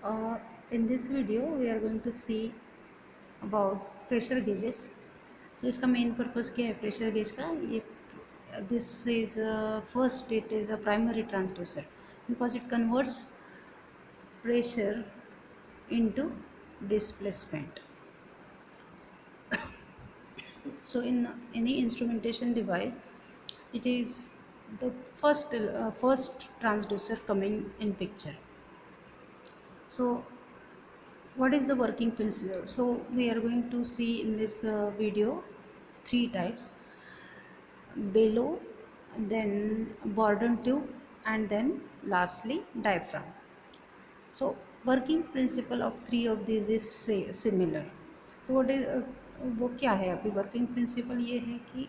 Uh, in this video we are going to see about pressure gauges. So इसका main purpose क्या है pressure gauge का ये this is first it is a primary transducer because it converts pressure into displacement. So in any instrumentation device it is the first transducer coming in picture. So what is the working principle? So we are going to see in this video three types: bellow, then Bourdon tube, and then lastly diaphragm. So working principle of three of these is similar. So what is वो क्या है? अभी working principle ये है कि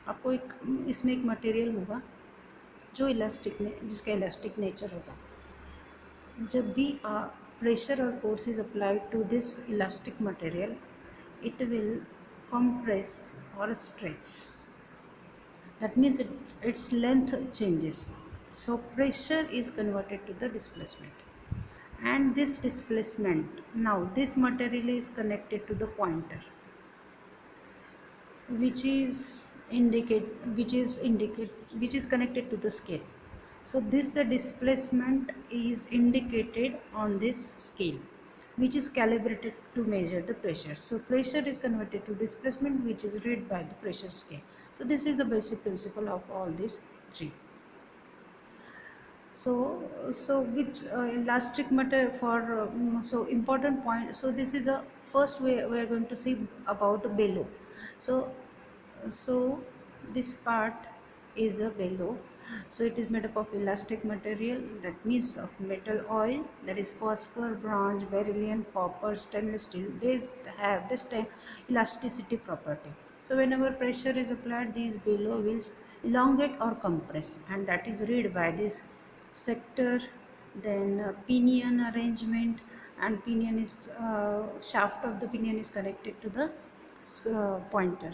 आपको एक इसमें एक मटेरियल होगा जो इलास्टिक ने जिसका इलास्टिक नेचर होगा. जब भी pressure or force is applied to this elastic material, it will compress or stretch. That means its length changes. So pressure is converted to the displacement. And this displacement, now this material is connected to the pointer, which is which is connected to the scale. So this displacement is indicated on this scale, which is calibrated to measure the pressure. So pressure is converted to displacement, which is read by the pressure scale. So this is the basic principle of all these three. So which elastic matter for so important point. So this is a first way we are going to see about bellow. So so this part is a bellow. So it is made up of elastic material, that means of metal oil, that is phosphor, bronze, beryllium, copper, stainless steel. They have this elasticity property. So whenever pressure is applied, these bellow will elongate or compress, and that is read by this sector, then pinion arrangement, and pinion is shaft of the pinion is connected to the pointer.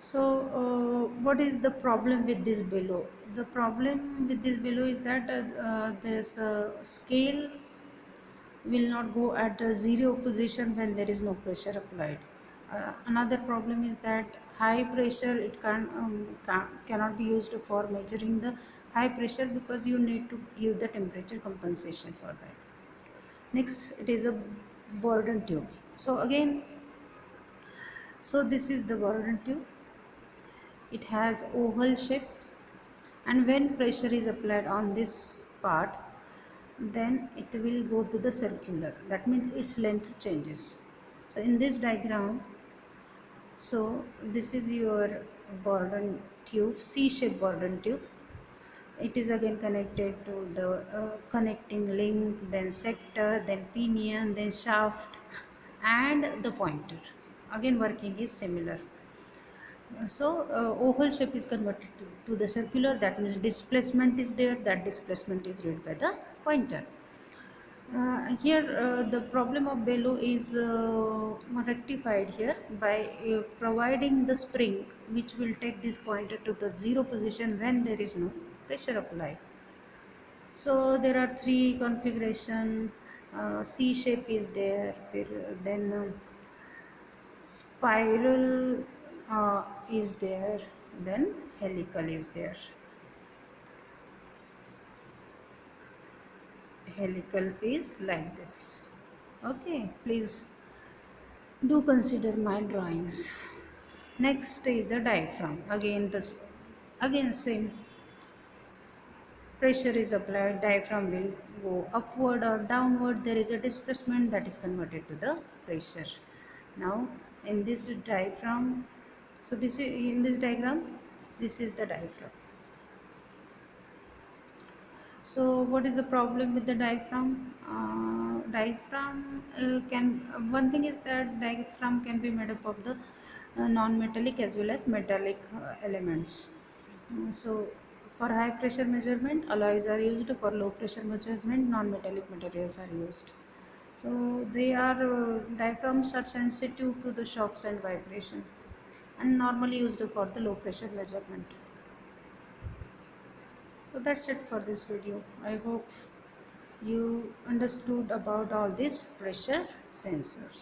So what is the problem with this bellow? The problem with this bellow is that this scale will not go at a zero position when there is no pressure applied. Another problem is that high pressure cannot be used for measuring the high pressure because you need to give the temperature compensation for that. Next, it is a Bourdon tube. So again, so this is the Bourdon tube. It has oval shape, and when pressure is applied on this part, then it will go to the circular. That means its length changes. So in this diagram, so this is your Bourdon tube, C-shaped Bourdon tube. It is again connected to the connecting link, then sector, then pinion, then shaft, and the pointer. Again working is similar. So oval shape is converted to the circular. That means displacement is there. That displacement is read by the pointer. Here the problem of bellow is rectified here by providing the spring which will take this pointer to the zero position when there is no pressure applied. So there are three configuration. C shape is there, then spiral is there, then helical is there. Helical is like this. Okay, please do consider my drawings. Next is a diaphragm. Again this, again same, pressure is applied, diaphragm will go upward or downward, there is a displacement that is converted to the pressure. Now in this diaphragm, so this is in this diagram, this is the diaphragm. So what is the problem with the diaphragm? Diaphragm can, one thing is that diaphragm can be made up of the non-metallic as well as metallic elements. So for high pressure measurement, alloys are used. For low pressure measurement, non-metallic materials are used. So they are diaphragms are sensitive to the shocks and vibration, and normally used for the low pressure measurement. So that's it for this video. I hope you understood about all these pressure sensors.